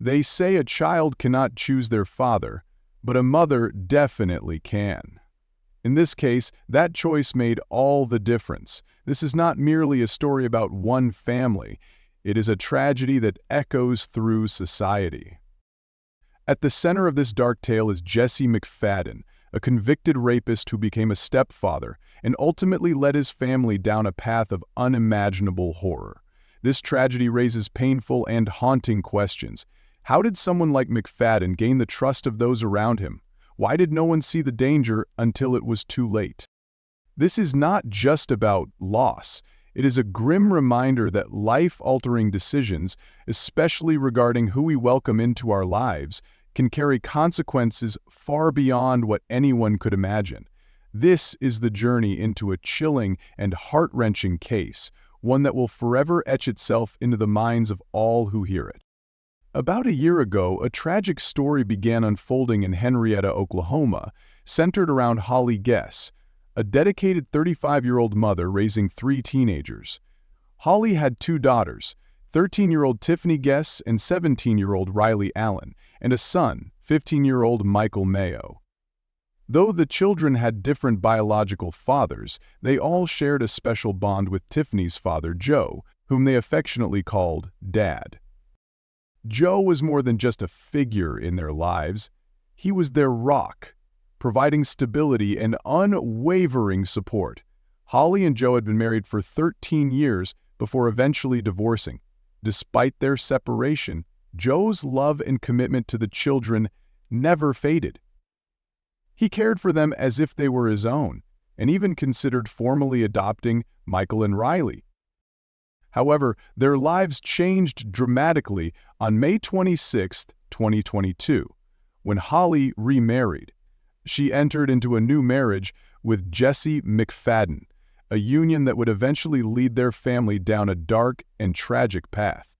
They say a child cannot choose their father, but a mother definitely can. In this case, that choice made all the difference. This is not merely a story about one family. It is a tragedy that echoes through society. At the center of this dark tale is Jesse McFadden, a convicted rapist who became a stepfather and ultimately led his family down a path of unimaginable horror. This tragedy raises painful and haunting questions. How did someone like McFadden gain the trust of those around him? Why did no one see the danger until it was too late? This is not just about loss. It is a grim reminder that life-altering decisions, especially regarding who we welcome into our lives, can carry consequences far beyond what anyone could imagine. This is the journey into a chilling and heart-wrenching case, one that will forever etch itself into the minds of all who hear it. About a year ago, a tragic story began unfolding in Henryetta, Oklahoma, centered around Holly Guess, a dedicated 35-year-old mother raising 3 teenagers. Holly had 2 daughters, 13-year-old Tiffany Guess and 17-year-old Riley Allen, and a son, 15-year-old Michael Mayo. Though the children had different biological fathers, they all shared a special bond with Tiffany's father, Joe, whom they affectionately called Dad. Joe was more than just a figure in their lives. He was their rock, providing stability and unwavering support. Holly and Joe had been married for 13 years before eventually divorcing. Despite their separation, Joe's love and commitment to the children never faded. He cared for them as if they were his own, and even considered formally adopting Michael and Riley. However, their lives changed dramatically on May 26, 2022, when Holly remarried. She entered into a new marriage with Jesse McFadden, a union that would eventually lead their family down a dark and tragic path.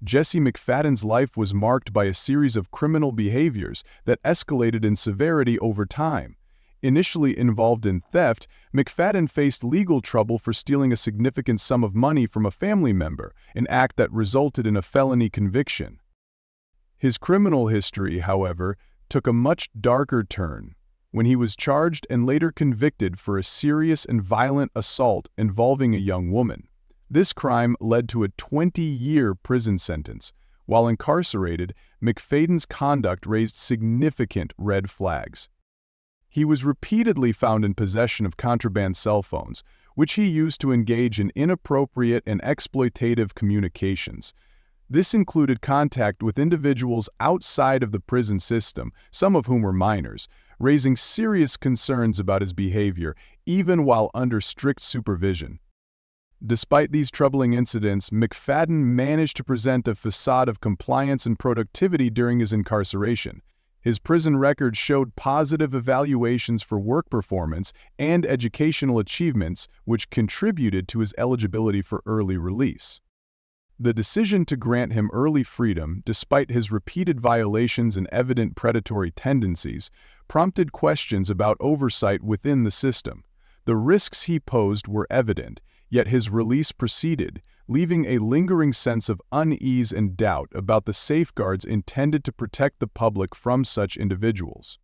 Jesse McFadden's life was marked by a series of criminal behaviors that escalated in severity over time. Initially involved in theft, McFadden faced legal trouble for stealing a significant sum of money from a family member, an act that resulted in a felony conviction. His criminal history, however, took a much darker turn when he was charged and later convicted for a serious and violent assault involving a young woman. This crime led to a 20-year prison sentence. While incarcerated, McFadden's conduct raised significant red flags. He was repeatedly found in possession of contraband cell phones, which he used to engage in inappropriate and exploitative communications. This included contact with individuals outside of the prison system, some of whom were minors, raising serious concerns about his behavior, even while under strict supervision. Despite these troubling incidents, McFadden managed to present a facade of compliance and productivity during his incarceration. His prison record showed positive evaluations for work performance and educational achievements, which contributed to his eligibility for early release. The decision to grant him early freedom, despite his repeated violations and evident predatory tendencies, prompted questions about oversight within the system. The risks he posed were evident, yet his release proceeded, leaving a lingering sense of unease and doubt about the safeguards intended to protect the public from such individuals.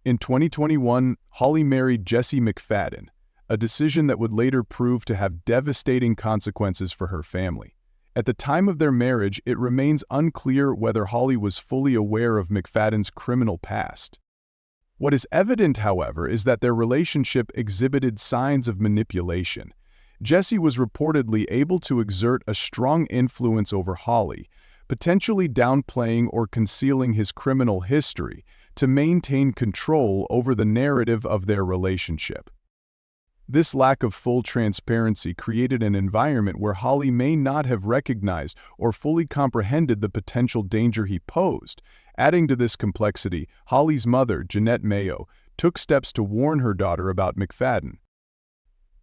In 2021, Holly married Jesse McFadden, a decision that would later prove to have devastating consequences for her family. At the time of their marriage, it remains unclear whether Holly was fully aware of McFadden's criminal past. What is evident, however, is that their relationship exhibited signs of manipulation. Jesse was reportedly able to exert a strong influence over Holly, potentially downplaying or concealing his criminal history to maintain control over the narrative of their relationship. This lack of full transparency created an environment where Holly may not have recognized or fully comprehended the potential danger he posed. Adding to this complexity, Holly's mother, Jeanette Mayo, took steps to warn her daughter about McFadden.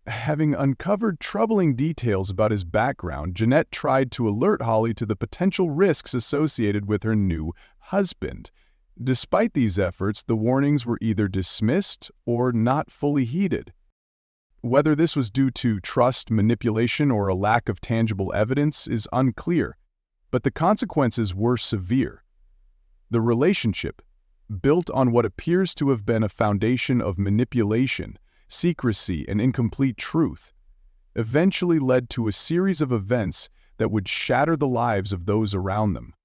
Having uncovered troubling details about his background, Jeanette tried to alert Holly to the potential risks associated with her new husband. Despite these efforts, the warnings were either dismissed or not fully heeded. Whether this was due to trust manipulation or a lack of tangible evidence is unclear. But the consequences were severe. The relationship, built on what appears to have been a foundation of manipulation, secrecy, and incomplete truth, eventually led to a series of events that would shatter the lives of those around them.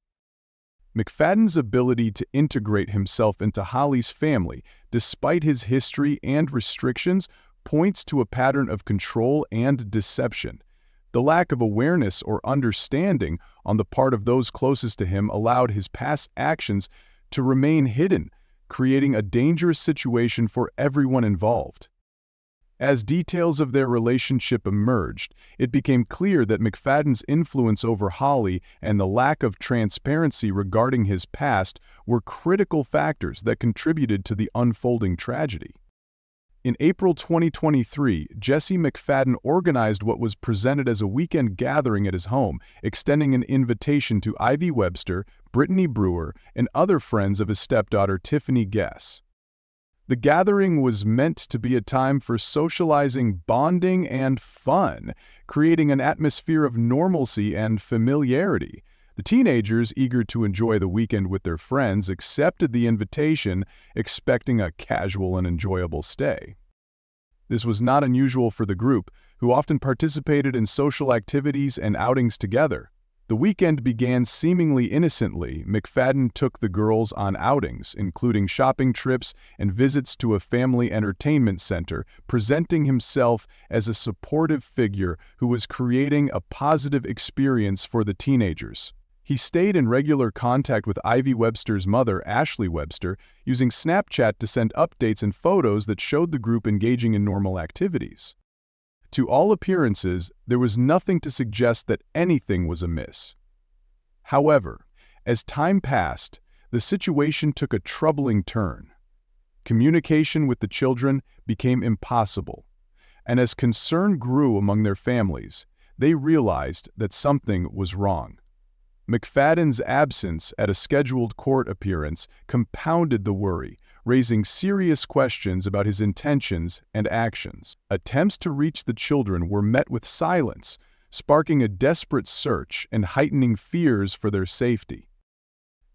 McFadden's ability to integrate himself into Holly's family, despite his history and restrictions, points to a pattern of control and deception. The lack of awareness or understanding on the part of those closest to him allowed his past actions to remain hidden, creating a dangerous situation for everyone involved. As details of their relationship emerged, it became clear that McFadden's influence over Holly and the lack of transparency regarding his past were critical factors that contributed to the unfolding tragedy. In April 2023, Jesse McFadden organized what was presented as a weekend gathering at his home, extending an invitation to Ivy Webster, Brittany Brewer, and other friends of his stepdaughter Tiffany Guess. The gathering was meant to be a time for socializing, bonding, and fun, creating an atmosphere of normalcy and familiarity. The teenagers, eager to enjoy the weekend with their friends, accepted the invitation, expecting a casual and enjoyable stay. This was not unusual for the group, who often participated in social activities and outings together. The weekend began seemingly innocently. McFadden took the girls on outings, including shopping trips and visits to a family entertainment center, presenting himself as a supportive figure who was creating a positive experience for the teenagers. He stayed in regular contact with Ivy Webster's mother, Ashley Webster, using Snapchat to send updates and photos that showed the group engaging in normal activities. To all appearances, there was nothing to suggest that anything was amiss. However, as time passed, the situation took a troubling turn. Communication with the children became impossible, and as concern grew among their families, they realized that something was wrong. McFadden's absence at a scheduled court appearance compounded the worry, raising serious questions about his intentions and actions. Attempts to reach the children were met with silence, sparking a desperate search and heightening fears for their safety.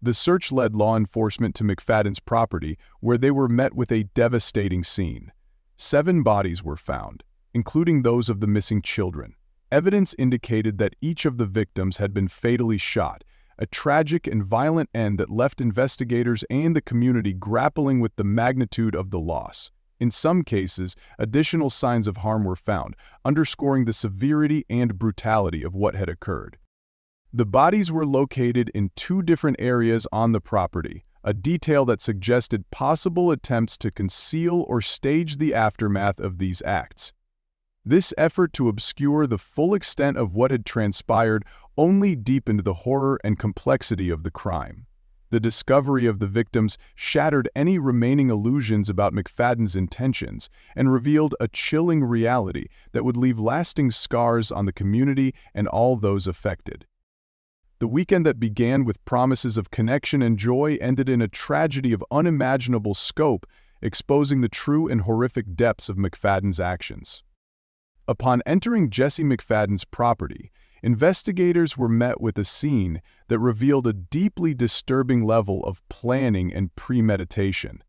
The search led law enforcement to McFadden's property, where they were met with a devastating scene. 7 bodies were found, including those of the missing children. Evidence indicated that each of the victims had been fatally shot, a tragic and violent end that left investigators and the community grappling with the magnitude of the loss. In some cases, additional signs of harm were found, underscoring the severity and brutality of what had occurred. The bodies were located in 2 different areas on the property, a detail that suggested possible attempts to conceal or stage the aftermath of these acts. This effort to obscure the full extent of what had transpired only deepened the horror and complexity of the crime. The discovery of the victims shattered any remaining illusions about McFadden's intentions and revealed a chilling reality that would leave lasting scars on the community and all those affected. The weekend that began with promises of connection and joy ended in a tragedy of unimaginable scope, exposing the true and horrific depths of McFadden's actions. Upon entering Jesse McFadden's property, investigators were met with a scene that revealed a deeply disturbing level of planning and premeditation.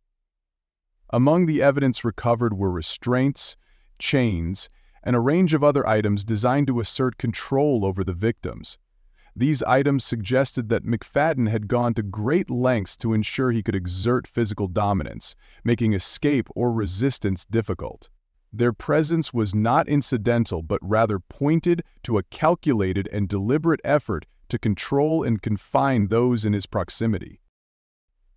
Among the evidence recovered were restraints, chains, and a range of other items designed to assert control over the victims. These items suggested that McFadden had gone to great lengths to ensure he could exert physical dominance, making escape or resistance difficult. Their presence was not incidental but rather pointed to a calculated and deliberate effort to control and confine those in his proximity.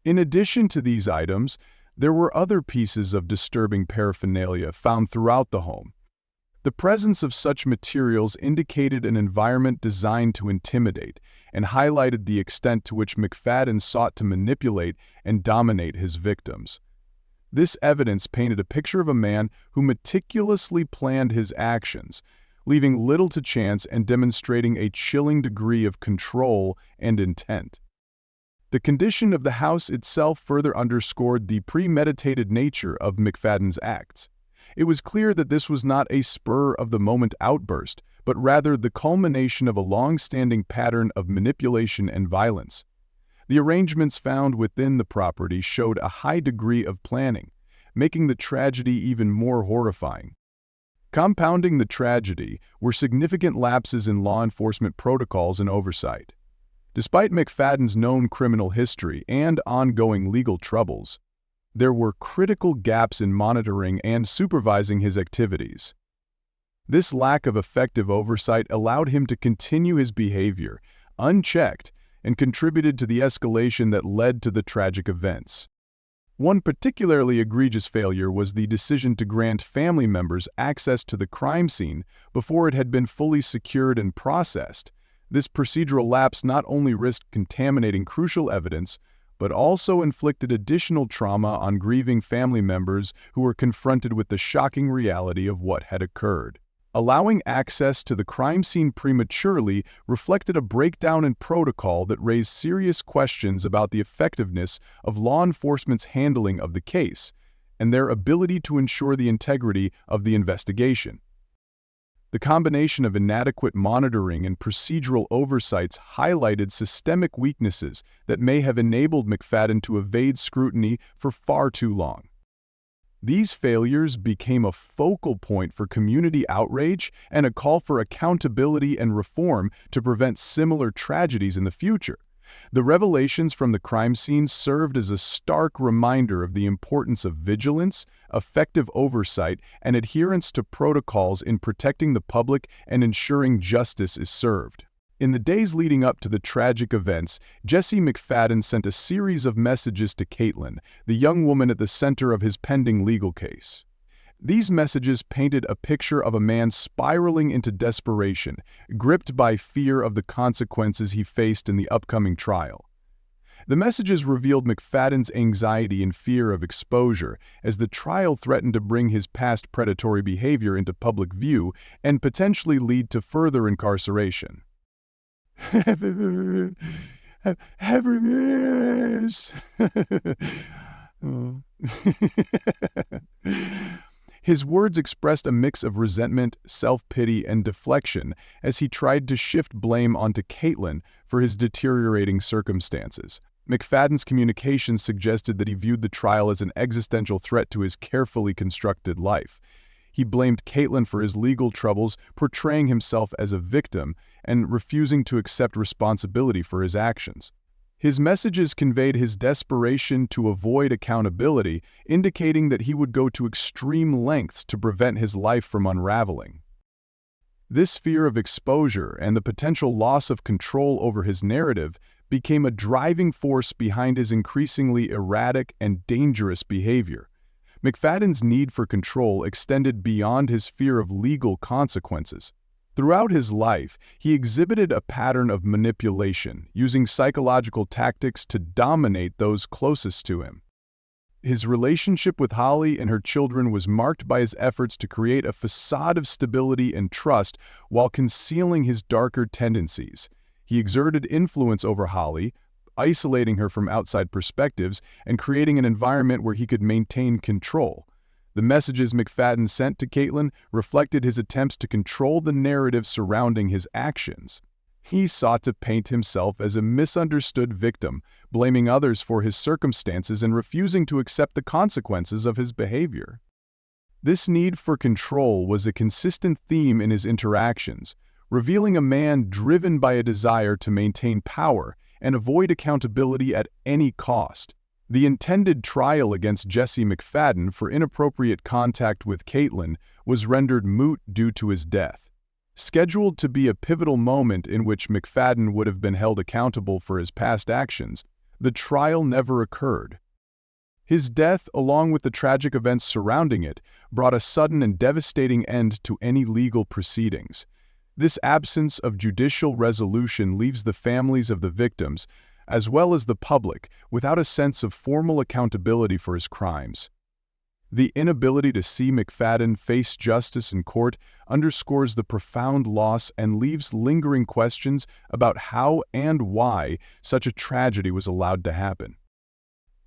In addition to these items, there were other pieces of disturbing paraphernalia found throughout the home. The presence of such materials indicated an environment designed to intimidate and highlighted the extent to which McFadden sought to manipulate and dominate his victims. This evidence painted a picture of a man who meticulously planned his actions, leaving little to chance and demonstrating a chilling degree of control and intent. The condition of the house itself further underscored the premeditated nature of McFadden's acts. It was clear that this was not a spur-of-the-moment outburst, but rather the culmination of a long-standing pattern of manipulation and violence. The arrangements found within the property showed a high degree of planning, making the tragedy even more horrifying. Compounding the tragedy were significant lapses in law enforcement protocols and oversight. Despite McFadden's known criminal history and ongoing legal troubles, there were critical gaps in monitoring and supervising his activities. This lack of effective oversight allowed him to continue his behavior, unchecked, and contributed to the escalation that led to the tragic events. One particularly egregious failure was the decision to grant family members access to the crime scene before it had been fully secured and processed. This procedural lapse not only risked contaminating crucial evidence, but also inflicted additional trauma on grieving family members who were confronted with the shocking reality of what had occurred. Allowing access to the crime scene prematurely reflected a breakdown in protocol that raised serious questions about the effectiveness of law enforcement's handling of the case and their ability to ensure the integrity of the investigation. The combination of inadequate monitoring and procedural oversights highlighted systemic weaknesses that may have enabled McFadden to evade scrutiny for far too long. These failures became a focal point for community outrage and a call for accountability and reform to prevent similar tragedies in the future. The revelations from the crime scene served as a stark reminder of the importance of vigilance, effective oversight, and adherence to protocols in protecting the public and ensuring justice is served. In the days leading up to the tragic events, Jesse McFadden sent a series of messages to Caitlin, the young woman at the center of his pending legal case. These messages painted a picture of a man spiraling into desperation, gripped by fear of the consequences he faced in the upcoming trial. The messages revealed McFadden's anxiety and fear of exposure as the trial threatened to bring his past predatory behavior into public view and potentially lead to further incarceration. His words expressed a mix of resentment, self-pity, and deflection as he tried to shift blame onto Caitlin for his deteriorating circumstances. McFadden's communications suggested that he viewed the trial as an existential threat to his carefully constructed life. He blamed Caitlin for his legal troubles, portraying himself as a victim and refusing to accept responsibility for his actions. His messages conveyed his desperation to avoid accountability, indicating that he would go to extreme lengths to prevent his life from unraveling. This fear of exposure and the potential loss of control over his narrative became a driving force behind his increasingly erratic and dangerous behavior. McFadden's need for control extended beyond his fear of legal consequences. Throughout his life, he exhibited a pattern of manipulation, using psychological tactics to dominate those closest to him. His relationship with Holly and her children was marked by his efforts to create a facade of stability and trust while concealing his darker tendencies. He exerted influence over Holly, isolating her from outside perspectives and creating an environment where he could maintain control. The messages McFadden sent to Caitlin reflected his attempts to control the narrative surrounding his actions. He sought to paint himself as a misunderstood victim, blaming others for his circumstances and refusing to accept the consequences of his behavior. This need for control was a consistent theme in his interactions, revealing a man driven by a desire to maintain power and avoid accountability at any cost. The intended trial against Jesse McFadden for inappropriate contact with Caitlin was rendered moot due to his death. Scheduled to be a pivotal moment in which McFadden would have been held accountable for his past actions, the trial never occurred. His death, along with the tragic events surrounding it, brought a sudden and devastating end to any legal proceedings. This absence of judicial resolution leaves the families of the victims, as well as the public, without a sense of formal accountability for his crimes. The inability to see McFadden face justice in court underscores the profound loss and leaves lingering questions about how and why such a tragedy was allowed to happen.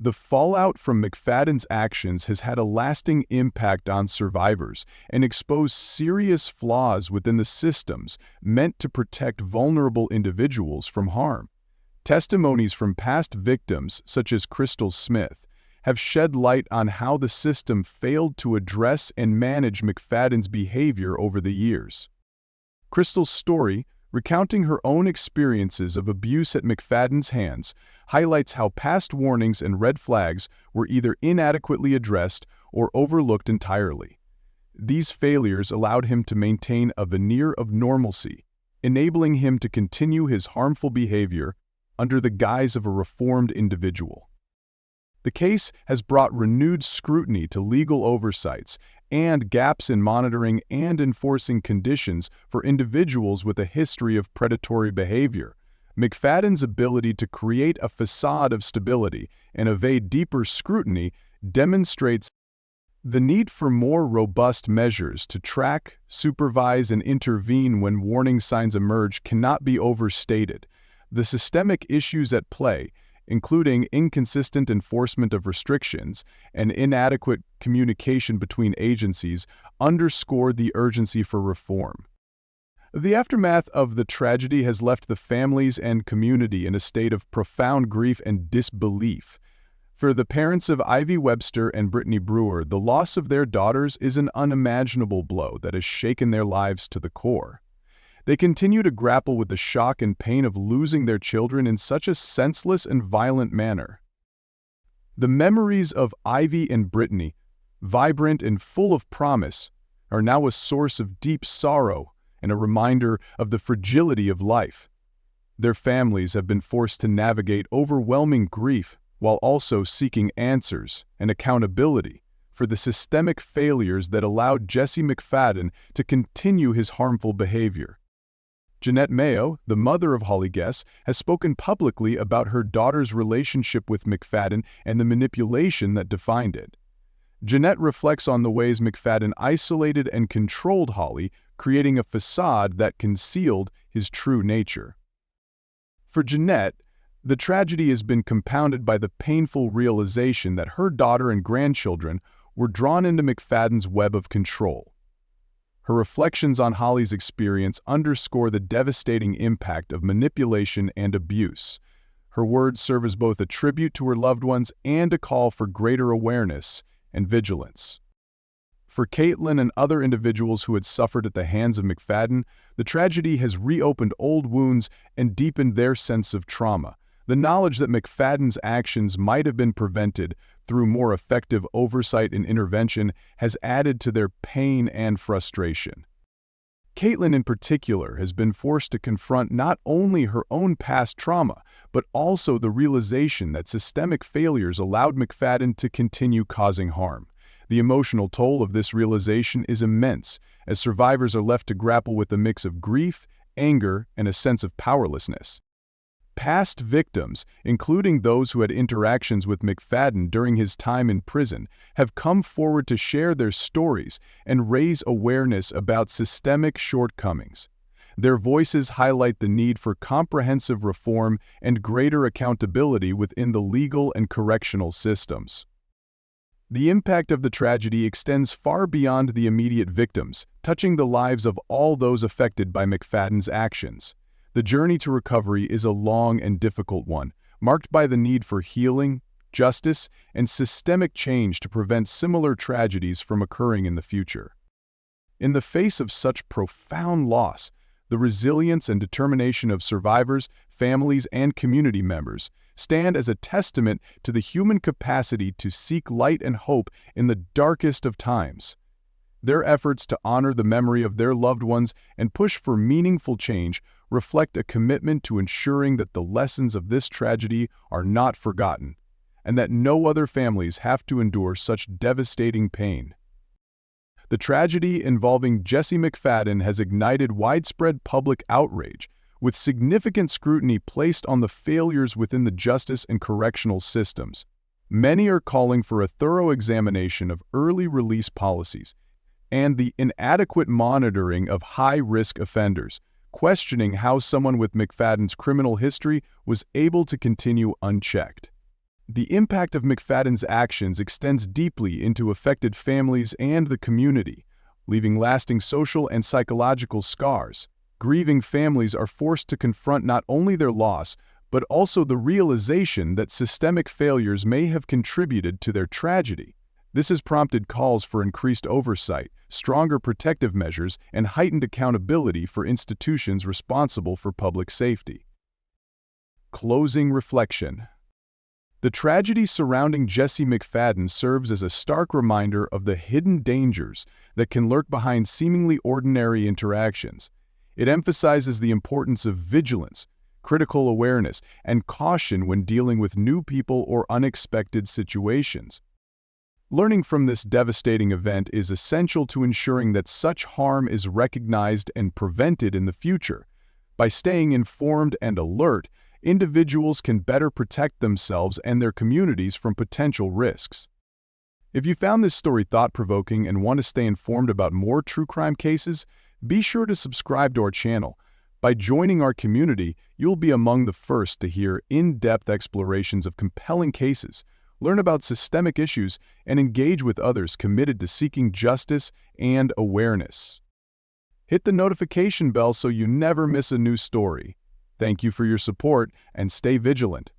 The fallout from McFadden's actions has had a lasting impact on survivors and exposed serious flaws within the systems meant to protect vulnerable individuals from harm. Testimonies from past victims, such as Crystal Smith, have shed light on how the system failed to address and manage McFadden's behavior over the years. Crystal's story, recounting her own experiences of abuse at McFadden's hands, highlights how past warnings and red flags were either inadequately addressed or overlooked entirely. These failures allowed him to maintain a veneer of normalcy, enabling him to continue his harmful behavior under the guise of a reformed individual. The case has brought renewed scrutiny to legal oversights and gaps in monitoring and enforcing conditions for individuals with a history of predatory behavior. McFadden's ability to create a facade of stability and evade deeper scrutiny demonstrates the need for more robust measures to track, supervise, and intervene when warning signs emerge cannot be overstated. The systemic issues at play, including inconsistent enforcement of restrictions and inadequate communication between agencies, underscore the urgency for reform. The aftermath of the tragedy has left the families and community in a state of profound grief and disbelief. For the parents of Ivy Webster and Brittany Brewer, the loss of their daughters is an unimaginable blow that has shaken their lives to the core. They continue to grapple with the shock and pain of losing their children in such a senseless and violent manner. The memories of Ivy and Brittany, vibrant and full of promise, are now a source of deep sorrow and a reminder of the fragility of life. Their families have been forced to navigate overwhelming grief while also seeking answers and accountability for the systemic failures that allowed Jesse McFadden to continue his harmful behavior. Jeanette Mayo, the mother of Holly Guess, has spoken publicly about her daughter's relationship with McFadden and the manipulation that defined it. Jeanette reflects on the ways McFadden isolated and controlled Holly, creating a facade that concealed his true nature. For Jeanette, the tragedy has been compounded by the painful realization that her daughter and grandchildren were drawn into McFadden's web of control. Her reflections on Holly's experience underscore the devastating impact of manipulation and abuse. Her words serve as both a tribute to her loved ones and a call for greater awareness and vigilance. For Caitlin and other individuals who had suffered at the hands of McFadden, the tragedy has reopened old wounds and deepened their sense of trauma. The knowledge that McFadden's actions might have been prevented through more effective oversight and intervention has added to their pain and frustration. Caitlin in particular has been forced to confront not only her own past trauma, but also the realization that systemic failures allowed McFadden to continue causing harm. The emotional toll of this realization is immense, as survivors are left to grapple with a mix of grief, anger, and a sense of powerlessness. Past victims, including those who had interactions with McFadden during his time in prison, have come forward to share their stories and raise awareness about systemic shortcomings. Their voices highlight the need for comprehensive reform and greater accountability within the legal and correctional systems. The impact of the tragedy extends far beyond the immediate victims, touching the lives of all those affected by McFadden's actions. The journey to recovery is a long and difficult one, marked by the need for healing, justice, and systemic change to prevent similar tragedies from occurring in the future. In the face of such profound loss, the resilience and determination of survivors, families, and community members stand as a testament to the human capacity to seek light and hope in the darkest of times. Their efforts to honor the memory of their loved ones and push for meaningful change reflect a commitment to ensuring that the lessons of this tragedy are not forgotten, and that no other families have to endure such devastating pain. The tragedy involving Jesse McFadden has ignited widespread public outrage, with significant scrutiny placed on the failures within the justice and correctional systems. Many are calling for a thorough examination of early release policies and the inadequate monitoring of high-risk offenders, questioning how someone with McFadden's criminal history was able to continue unchecked. The impact of McFadden's actions extends deeply into affected families and the community, leaving lasting social and psychological scars. Grieving families are forced to confront not only their loss, but also the realization that systemic failures may have contributed to their tragedy. This has prompted calls for increased oversight, stronger protective measures, and heightened accountability for institutions responsible for public safety. Closing reflection. The tragedy surrounding Jesse McFadden serves as a stark reminder of the hidden dangers that can lurk behind seemingly ordinary interactions. It emphasizes the importance of vigilance, critical awareness, and caution when dealing with new people or unexpected situations. Learning from this devastating event is essential to ensuring that such harm is recognized and prevented in the future. By staying informed and alert, individuals can better protect themselves and their communities from potential risks. If you found this story thought-provoking and want to stay informed about more true crime cases, be sure to subscribe to our channel. By joining our community, you'll be among the first to hear in-depth explorations of compelling cases, learn about systemic issues, and engage with others committed to seeking justice and awareness. Hit the notification bell so you never miss a new story. Thank you for your support, and stay vigilant.